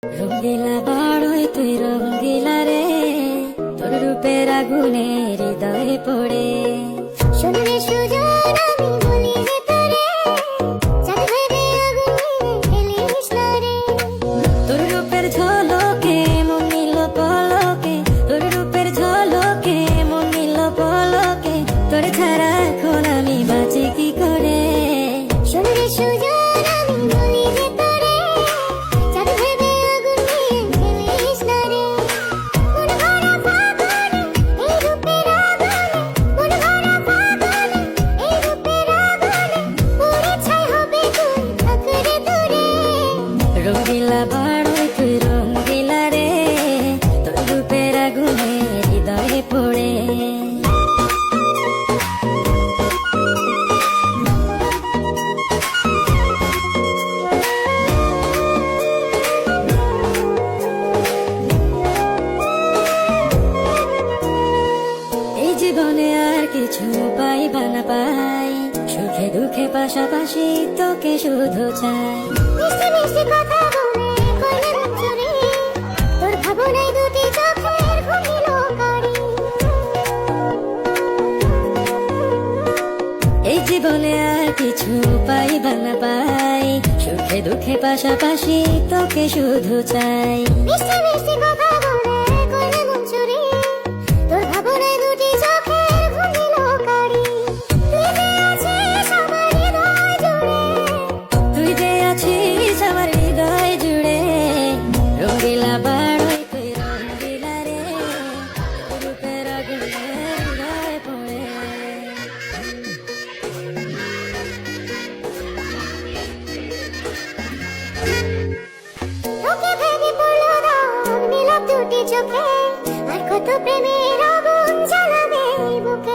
রঙ্গিলা বাড়ই তুই রঙ্গিলা রে, তোর রূপের আগুনে হৃদয়ে পড়ে। শুনলে সুজন আমি বলি যে তোরে, চাঁদ ভেবে আগুন নিয়ে ফেলিস না রে। তোর রূপের ঝলকে মন নিল পলকে, তোর রূপের ঝলকে মন নিল পলকে, তোর ছাড়া এখন আমি বাঁচি কি করে। শুনলে সুজন আমি বলি যে তোরে, চাঁদ ভেবে আগুন নিয়ে ফেলিস না রে। মন ভরা ফাগুনে এই রূপের আগুনে, মন ভরা ফাগুনে এই রূপের আগুনে, পুড়ে ছাই হবে তুই থাক রে দূরে। রঙ্গিলা বাড়ই তুই রঙ্গিলা রে, তোর রূপের আগুনে হৃদয়ে পড়ে। এই জীবনে আর কিছু পাইবা না পাই, সুখে দুঃখে পাশাপাশি তোকে শুধু চাই। মিষ্টি মিষ্টি কথা বলে করলে মন চুরি, তোর ভাবনায় দুটি চোখের ঘুমিল কারি। এই জীবনে আর কিছু পাইবা না পাই, সুখে দুঃখে পাশাপাশি তোকে শুধু চাই। মিষ্টি মিষ্টি কথা বলে করলে মন চুরি, তোর ভাবনায় দুটি চোখের ঘুমিল কারি। তুই যে আছিস আমার হৃদয় জুড়ে, তুই যে আছিস আমার হৃদয় জুড়ে। রঙ্গিলা বাড়ই তুই রঙ্গিলা রে, তোর রূপের আগুনে হৃদয়ে পড়ে। তোকে ভেবে পড়লো দাগ নীলাভ দুটি চোখে, আর কত প্রেমের আগুন জ্বালাবে বুকে।